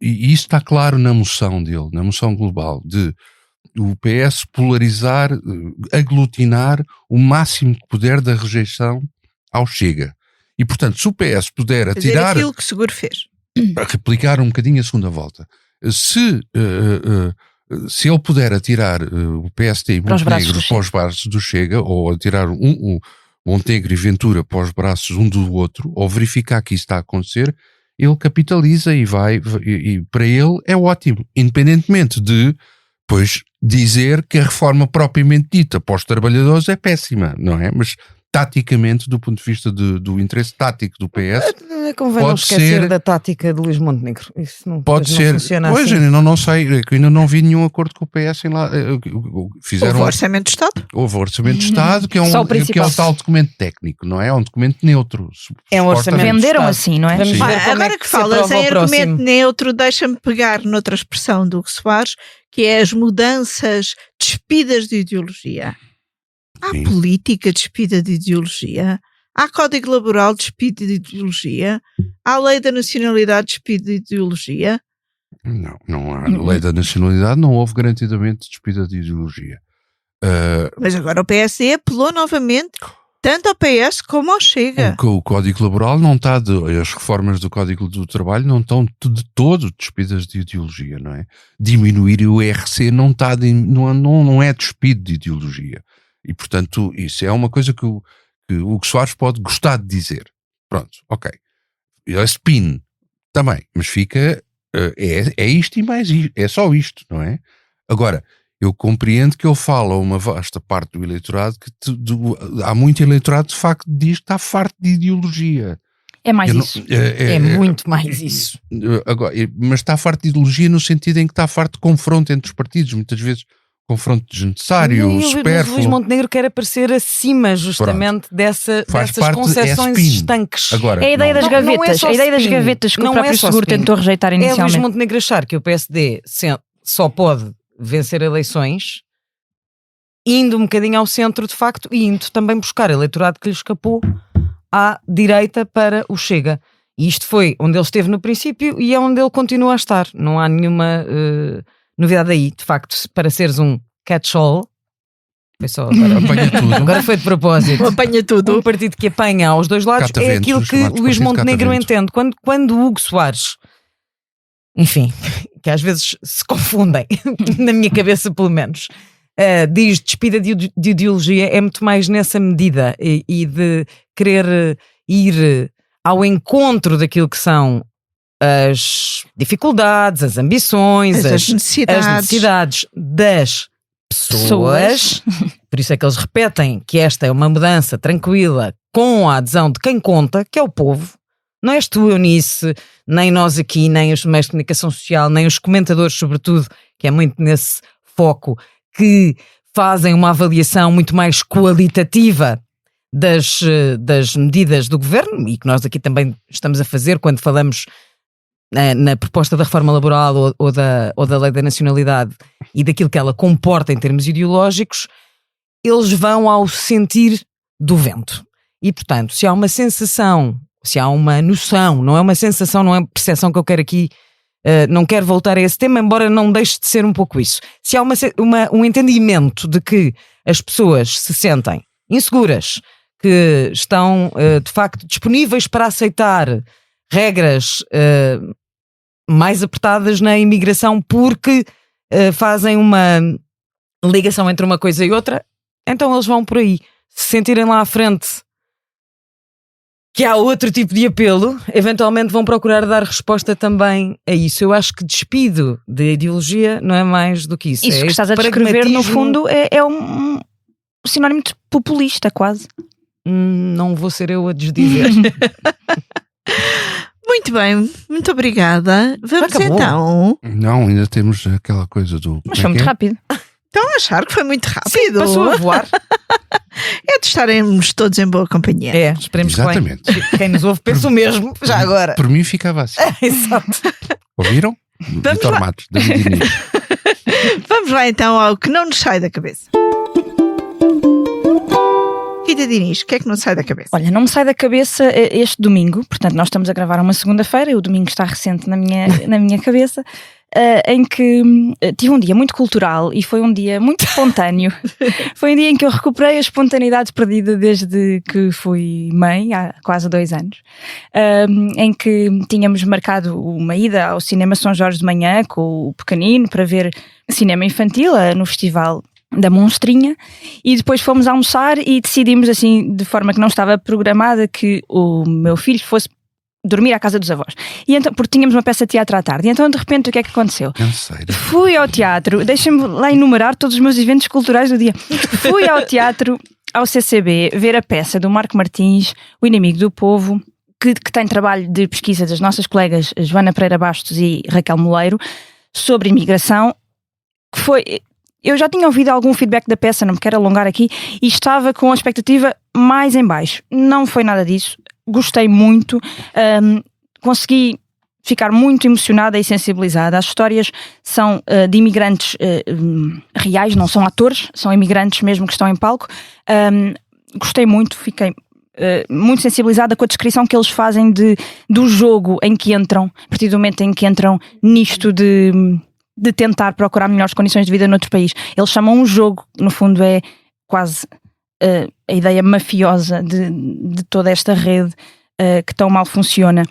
Speaker 5: e isso está claro na moção dele, na moção global, de o PS polarizar, aglutinar o máximo que puder da rejeição ao Chega. E portanto, se o PS puder atirar...
Speaker 1: aquilo que Seguro fez.
Speaker 5: Para replicar um bocadinho a segunda volta. Se ele puder atirar o PSD e Montenegro para os braços do Chega, ou atirar o Montenegro e Ventura para os braços um do outro, ou verificar que isso está a acontecer, ele capitaliza e para ele é ótimo, independentemente de pois dizer que a reforma propriamente dita para os trabalhadores é péssima, não é? Mas taticamente, do ponto de vista do interesse tático do PS,
Speaker 4: convém não esquecer da tática de Luís Montenegro. Isso não
Speaker 5: pode ser.
Speaker 4: Funciona
Speaker 5: pois,
Speaker 4: assim.
Speaker 5: não sei, eu ainda não vi nenhum acordo com o PS em lá.
Speaker 1: Houve o Orçamento de Estado.
Speaker 5: Houve o Orçamento de Estado, que é o tal documento técnico, não é? É um documento neutro.
Speaker 4: É um orçamento.
Speaker 6: Venderam assim, não é?
Speaker 1: Agora que falas em argumento neutro, deixa-me pegar noutra expressão do que Soares, que é as mudanças despidas de ideologia. Há política despida de ideologia, há Código Laboral despido de ideologia, há Lei da Nacionalidade despida de ideologia.
Speaker 5: Não há Lei da Nacionalidade, não houve garantidamente despida de ideologia.
Speaker 1: Mas agora o PSD apelou novamente tanto ao PS como ao Chega.
Speaker 5: O Código Laboral não está, as reformas do Código do Trabalho não estão de todo despidas de ideologia, não é? Diminuir o IRC não é despido de ideologia. E, portanto, isso é uma coisa que o Soares pode gostar de dizer. Pronto, ok. É spin também, mas fica... É isto e mais isto. É só isto, não é? Agora, eu compreendo que ele fala a uma vasta parte do eleitorado que há muito eleitorado, de facto, diz que está farto de ideologia.
Speaker 6: É mais isso.
Speaker 4: É muito mais isso.
Speaker 5: Agora, mas está farto de ideologia no sentido em que está farto de confronto entre os partidos, muitas vezes confronto desnecessário, supérfluo.
Speaker 4: O Luís Montenegro quer aparecer acima justamente dessas concessões estanques.
Speaker 5: Agora,
Speaker 6: é a ideia das gavetas. A ideia das gavetas que o próprio Seguro tentou rejeitar inicialmente.
Speaker 4: É Luís Montenegro achar que o PSD só pode vencer eleições indo um bocadinho ao centro, de facto, e indo também buscar eleitorado que lhe escapou à direita para o Chega. E isto foi onde ele esteve no princípio e é onde ele continua a estar. Não há nenhuma novidade aí. De facto, para seres um catch-all, foi só
Speaker 5: apanha tudo.
Speaker 4: Agora foi de propósito.
Speaker 1: Apanha tudo.
Speaker 4: Um partido que apanha aos dois lados é aquilo que Luís Montenegro entende. Quando Hugo Soares, enfim, que às vezes se confundem, na minha cabeça pelo menos, diz despida de ideologia, é muito mais nessa medida e de querer ir ao encontro daquilo que são as dificuldades, as ambições, as necessidades das pessoas. Por isso é que eles repetem que esta é uma mudança tranquila com a adesão de quem conta, que é o povo. Não és tu, Eunice, nem nós aqui, nem os meios de comunicação social, nem os comentadores, sobretudo, que é muito nesse foco, que fazem uma avaliação muito mais qualitativa das medidas do governo, e que nós aqui também estamos a fazer quando falamos na proposta da reforma laboral ou da lei da nacionalidade e daquilo que ela comporta em termos ideológicos. Eles vão ao sentir do vento. E, portanto, se há uma sensação, se há uma noção, não é uma sensação, não é uma percepção que eu quero aqui, não quero voltar a esse tema, embora não deixe de ser um pouco isso. Se há um entendimento de que as pessoas se sentem inseguras, que estão, de facto, disponíveis para aceitar regras mais apertadas na imigração porque fazem uma ligação entre uma coisa e outra, então eles vão por aí. Se sentirem lá à frente que há outro tipo de apelo, eventualmente vão procurar dar resposta também a isso. Eu acho que despido de ideologia não é mais do que isso.
Speaker 6: Isso que estás a descrever, no fundo, é um sinónimo de populista, quase.
Speaker 4: Não vou ser eu a desdizer.
Speaker 1: Muito bem, muito obrigada. Vamos então.
Speaker 5: Não, ainda temos aquela coisa do.
Speaker 6: Mas foi muito rápido.
Speaker 1: Estão a achar que foi muito rápido?
Speaker 4: Sim, passou a voar.
Speaker 1: É de estaremos todos em boa companhia.
Speaker 4: É, esperemos
Speaker 5: Exatamente.
Speaker 4: que quem nos ouve pensa o mesmo, já agora.
Speaker 5: Por mim ficava assim.
Speaker 4: Exato.
Speaker 5: Ouviram? Vitor Matos, David Diniz.
Speaker 1: Vamos lá então ao que não nos sai da cabeça. Rita Diniz, o que é que não sai da cabeça?
Speaker 6: Olha, não me sai da cabeça este domingo, portanto nós estamos a gravar uma segunda-feira e o domingo está recente na minha cabeça, em que tive um dia muito cultural e foi um dia muito espontâneo. Foi um dia em que eu recuperei a espontaneidade perdida desde que fui mãe, há quase 2 anos, em que tínhamos marcado uma ida ao Cinema São Jorge de manhã com o pequenino para ver cinema infantil no festival da Monstrinha, e depois fomos almoçar e decidimos assim, de forma que não estava programada, que o meu filho fosse dormir à casa dos avós. E então, porque tínhamos uma peça de teatro à tarde. E então, de repente, o que é que aconteceu? Fui ao teatro, deixem-me lá enumerar todos os meus eventos culturais do dia. Fui ao teatro, ao CCB, ver a peça do Marco Martins, O Inimigo do Povo, que tem trabalho de pesquisa das nossas colegas Joana Pereira Bastos e Raquel Moleiro, sobre imigração, que foi... Eu já tinha ouvido algum feedback da peça, não me quero alongar aqui, e estava com a expectativa mais em baixo. Não foi nada disso. Gostei muito. Consegui ficar muito emocionada e sensibilizada. As histórias são de imigrantes reais, não são atores, são imigrantes mesmo que estão em palco. Gostei muito, fiquei muito sensibilizada com a descrição que eles fazem do jogo em que entram, a partir do momento em que entram nisto de tentar procurar melhores condições de vida noutro país. Eles chamam um jogo, no fundo é quase a ideia mafiosa de toda esta rede que tão mal funciona.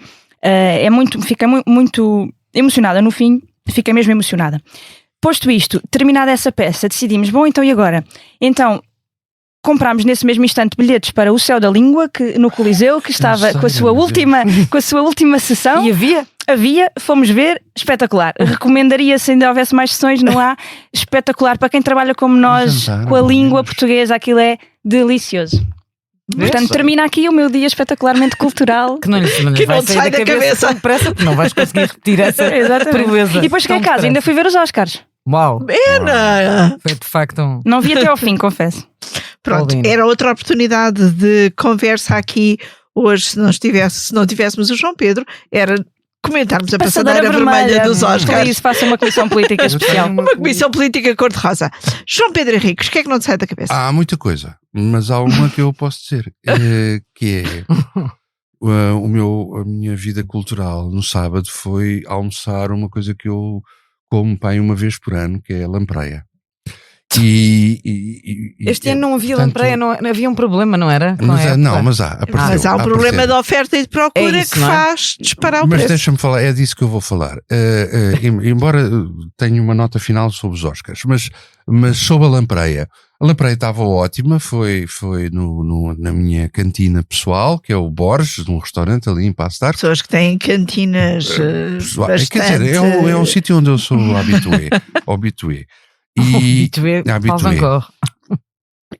Speaker 6: Fiquei muito emocionada no fim, fiquei mesmo emocionada. Posto isto, terminada essa peça, decidimos, bom, então e agora? Então comprámos nesse mesmo instante bilhetes para o Céu da Língua, no Coliseu, que estava com a sua última sessão.
Speaker 4: E
Speaker 6: havia, fomos ver, espetacular. Recomendaria, se ainda houvesse mais sessões, não há, espetacular. Para quem trabalha como nós, com a língua portuguesa, aquilo é delicioso. Portanto, termina aqui o meu dia espetacularmente cultural.
Speaker 4: Que não sai da cabeça. Depressa, não vais conseguir repetir essa proeza.
Speaker 6: E depois cheguei a casa, ainda fui ver os Oscars.
Speaker 4: Uau!
Speaker 1: Pena!
Speaker 4: Foi de facto
Speaker 6: Não vi até ao fim, confesso.
Speaker 1: Pronto, era outra oportunidade de conversa aqui hoje, se não tivéssemos o João Pedro, era comentarmos a passadeira vermelha dos Oscars.
Speaker 6: Por isso faço uma comissão política especial.
Speaker 1: Uma comissão política cor-de-rosa. João Pedro Henriques, o que é que não te sai da cabeça?
Speaker 5: Há muita coisa, mas há uma que eu posso dizer, que é a minha vida cultural no sábado foi almoçar uma coisa que eu como uma vez por ano, que é a lampreia.
Speaker 4: Este ano não havia lampreia, não havia um problema, não era?
Speaker 5: Mas há.
Speaker 1: Mas há um problema de oferta e de procura que faz disparar o preço.
Speaker 5: Mas deixa-me falar, é disso que eu vou falar. Embora tenha uma nota final sobre os Oscars, mas sobre a lampreia. A lampreia estava ótima, foi na minha cantina pessoal, que é o Borges, num restaurante ali em Passo de Arcos.
Speaker 1: Pessoas que têm cantinas bastante...
Speaker 5: Quer dizer, é um sítio onde eu sou habitué.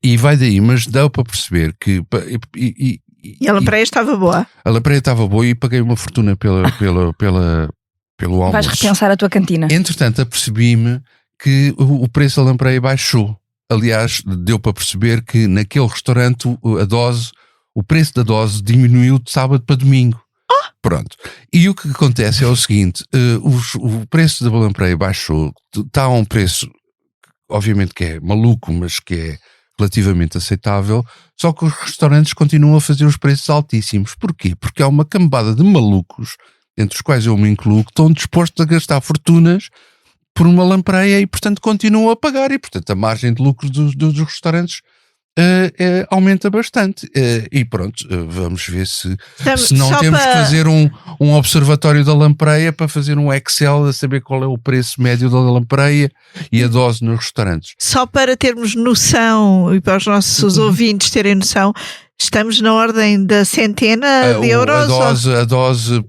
Speaker 5: E vai daí, mas deu para perceber que...
Speaker 1: E a lampreia estava boa?
Speaker 5: A lampreia estava boa e paguei uma fortuna pelo almoço.
Speaker 6: Vais repensar a tua cantina.
Speaker 5: Entretanto, apercebi-me que o preço da lampreia baixou. Aliás, deu para perceber que naquele restaurante o preço da dose diminuiu de sábado para domingo. Pronto. E o que acontece é o seguinte, o preço da lampreia baixou, está a um preço, obviamente que é maluco, mas que é relativamente aceitável, só que os restaurantes continuam a fazer os preços altíssimos. Porquê? Porque há uma cambada de malucos, entre os quais eu me incluo, que estão dispostos a gastar fortunas por uma lampreia e, portanto, continuam a pagar e, portanto, a margem de lucro dos restaurantes aumenta bastante. E pronto, vamos ver se não temos que fazer um observatório da lampreia para fazer um Excel a saber qual é o preço médio da lampreia e a dose nos restaurantes.
Speaker 1: Só para termos noção e para os nossos ouvintes terem noção, estamos na ordem da centena de euros?
Speaker 5: A dose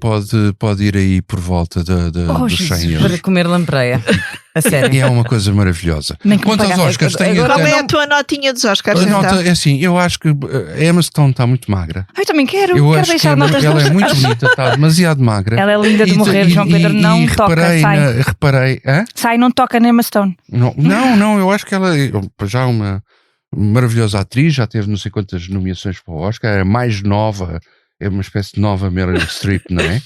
Speaker 5: pode ir aí por volta dos 100 euros.
Speaker 4: Para comer lampreia. A sério.
Speaker 5: E é uma coisa maravilhosa. Quanto aos Oscars,
Speaker 1: qual é a tua notinha dos Oscars?
Speaker 5: É assim, eu acho que a Emma Stone está muito magra.
Speaker 6: Eu também quero deixar
Speaker 5: notas. Ela é muito bonita, está demasiado magra.
Speaker 6: Ela é linda de morrer, João Pedro, não toca, sai.
Speaker 5: Reparei,
Speaker 6: sai, não toca na Emma Stone.
Speaker 5: Não, eu acho que ela já é uma maravilhosa atriz, já teve não sei quantas nomeações para o Oscar, é mais nova, é uma espécie de nova Meryl Streep, não é?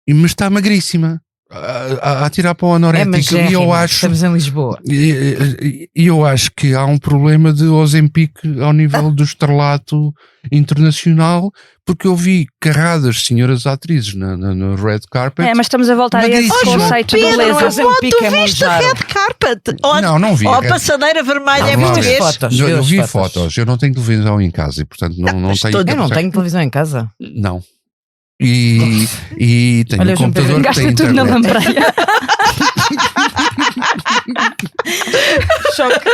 Speaker 5: Mas está magríssima. A tirar para o anorético, e eu acho,
Speaker 4: estamos em Lisboa.
Speaker 5: E eu acho que há um problema de Ozempic ao nível do estrelato internacional, porque eu vi carradas senhoras atrizes no red carpet.
Speaker 6: Mas estamos a voltar a esse conceito de beleza.
Speaker 1: Ozempic é muito red carpet?
Speaker 5: Não vi.
Speaker 1: A passadeira vermelha é português.
Speaker 5: Eu vi fotos. Eu não tenho televisão em casa e portanto não tenho.
Speaker 4: Eu não tenho televisão em casa.
Speaker 5: Não. E tenho um computador que tem
Speaker 6: tudo
Speaker 5: internet.
Speaker 6: Na lampreia.
Speaker 4: Choque.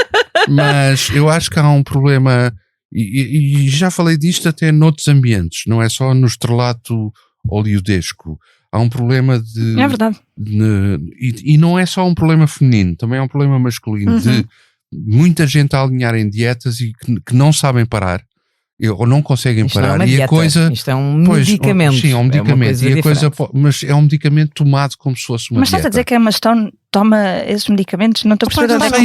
Speaker 5: Mas eu acho que há um problema, e já falei disto até noutros ambientes, não é só no estrelato hollywoodesco. Há um problema de...
Speaker 6: É verdade.
Speaker 5: E não é só um problema feminino, também é um problema masculino, de muita gente a alinhar em dietas e que não sabem parar. Ou não conseguem
Speaker 4: isto
Speaker 5: parar.
Speaker 4: Não é
Speaker 5: e a coisa.
Speaker 4: Isto é um medicamento.
Speaker 5: Sim, é um medicamento. Mas é um medicamento tomado como se fosse uma dieta.
Speaker 6: Mas estás a dizer que a Emma Stone toma esses medicamentos? Não estou a perceber
Speaker 5: onde é que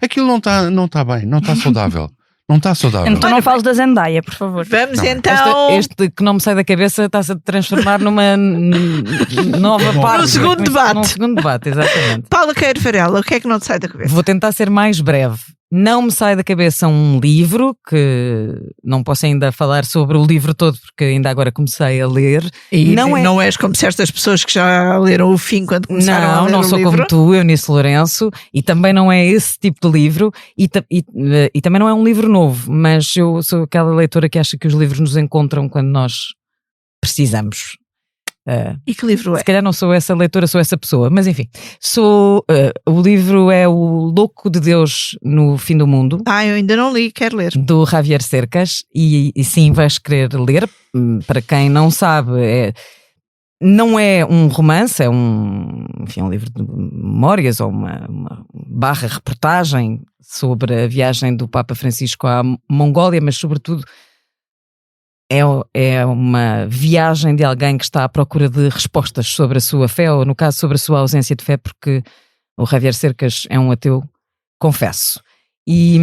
Speaker 5: aquilo não está bem, não está saudável. Não está saudável.
Speaker 6: Então não fales da Zendaya, por favor.
Speaker 1: Vamos então.
Speaker 4: Este que não me sai da cabeça está-se a transformar numa nova parte.
Speaker 1: No segundo debate.
Speaker 4: No segundo debate, exatamente.
Speaker 1: Paula Queiro Varela, o que é que não te sai da cabeça?
Speaker 4: Vou tentar ser mais breve. Não me sai da cabeça um livro, que não posso ainda falar sobre o livro todo, porque ainda agora comecei a ler.
Speaker 1: E não és como certas pessoas que já leram o fim quando começaram a ler o livro?
Speaker 4: Não sou como tu, Eunice Lourenço, e também não é esse tipo de livro, e também não é um livro novo, mas eu sou aquela leitora que acha que os livros nos encontram quando nós precisamos.
Speaker 1: E que livro é?
Speaker 4: Se calhar não sou essa leitora, sou essa pessoa, mas enfim, o livro é O Louco de Deus no Fim do Mundo.
Speaker 1: Eu ainda não li, quero ler.
Speaker 4: Do Javier Cercas, e sim, vais querer ler. Para quem não sabe, não é um romance, é um livro de memórias ou uma reportagem sobre a viagem do Papa Francisco à Mongólia, mas sobretudo é uma viagem de alguém que está à procura de respostas sobre a sua fé, ou no caso sobre a sua ausência de fé, porque o Javier Cercas é um ateu, confesso. E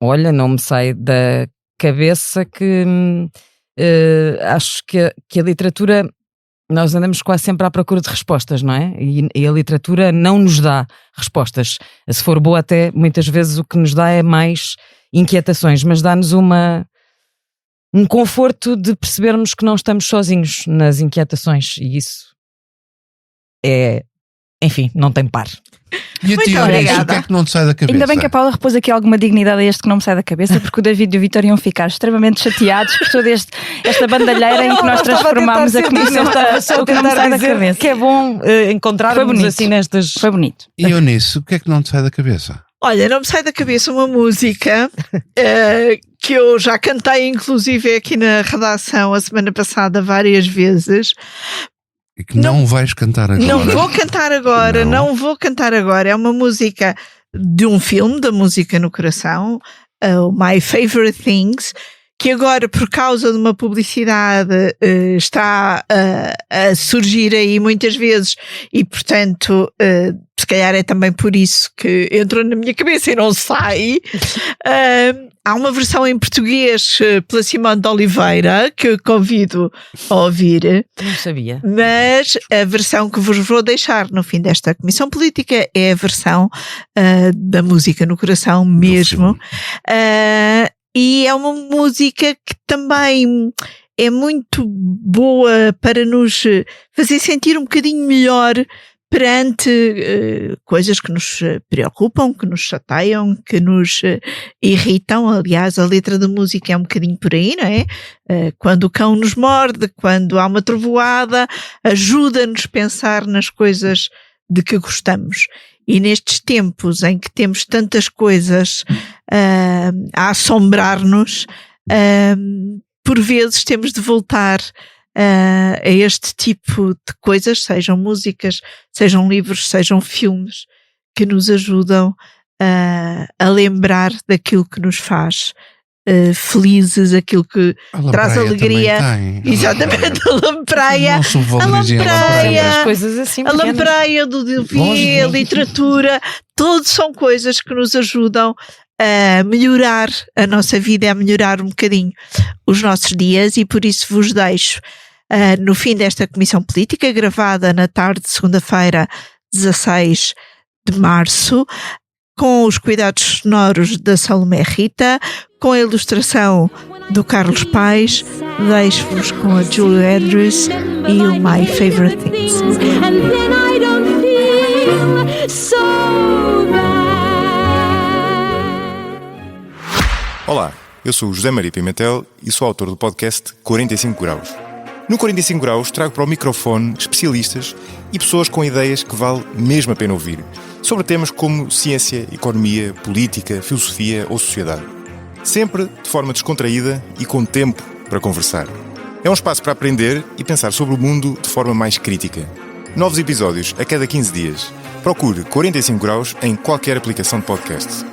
Speaker 4: olha, não me sai da cabeça que acho que a literatura, nós andamos quase sempre à procura de respostas, não é? E a literatura não nos dá respostas. Se for boa, até muitas vezes o que nos dá é mais inquietações, mas dá-nos uma um conforto de percebermos que não estamos sozinhos nas inquietações, e isso é, enfim, não tem par.
Speaker 5: E a ti, o que é que não te sai da cabeça?
Speaker 6: Ainda bem que a Paula repôs aqui alguma dignidade a este que não me sai da cabeça, porque o David e o Vitor iam ficar extremamente chateados por toda esta bandalheira em que nós transformámos a comissão.
Speaker 4: O que não me sai da cabeça. Que é bom encontrarmos assim nestas...
Speaker 6: Foi bonito.
Speaker 5: E Eunice, o que é que não te sai da cabeça?
Speaker 1: Olha, não me sai da cabeça uma música que eu já cantei, inclusive aqui na redação a semana passada várias vezes.
Speaker 5: E que não vais cantar agora.
Speaker 1: Não vou cantar agora. É uma música de um filme, da Música no Coração, My Favorite Things, que agora, por causa de uma publicidade, está a surgir aí muitas vezes e, portanto, se calhar é também por isso que entrou na minha cabeça e não sai. Há uma versão em português pela Simone de Oliveira, que eu convido a ouvir.
Speaker 4: Não sabia.
Speaker 1: Mas a versão que vos vou deixar no fim desta comissão política é a versão da Música no Coração mesmo. E é uma música que também é muito boa para nos fazer sentir um bocadinho melhor perante coisas que nos preocupam, que nos chateiam, que nos irritam. Aliás, a letra da música é um bocadinho por aí, não é? Quando o cão nos morde, quando há uma trovoada, ajuda-nos a pensar nas coisas de que gostamos. E nestes tempos em que temos tantas coisas a assombrar-nos, por vezes temos de voltar a este tipo de coisas, sejam músicas, sejam livros, sejam filmes, que nos ajudam a lembrar daquilo que nos faz felizes, aquilo que traz alegria. Exatamente, a lampreia,
Speaker 4: as coisas assim,
Speaker 1: a lampreia do Dilvia, a literatura, todos são coisas que nos ajudam a melhorar a nossa vida, a melhorar um bocadinho os nossos dias, e por isso vos deixo no fim desta comissão política, gravada na tarde de segunda-feira, 16 de março, com os cuidados sonoros da Salomé Rita, com a ilustração do Carlos Paes. Deixo-vos com a Julie Andrews e o My Favorite Things.
Speaker 3: Olá, eu sou o José Maria Pimentel e sou autor do podcast 45 Graus. No 45 Graus trago para o microfone especialistas e pessoas com ideias que vale mesmo a pena ouvir, sobre temas como ciência, economia, política, filosofia ou sociedade. Sempre de forma descontraída e com tempo para conversar. É um espaço para aprender e pensar sobre o mundo de forma mais crítica. Novos episódios a cada 15 dias. Procure 45 Graus em qualquer aplicação de podcast.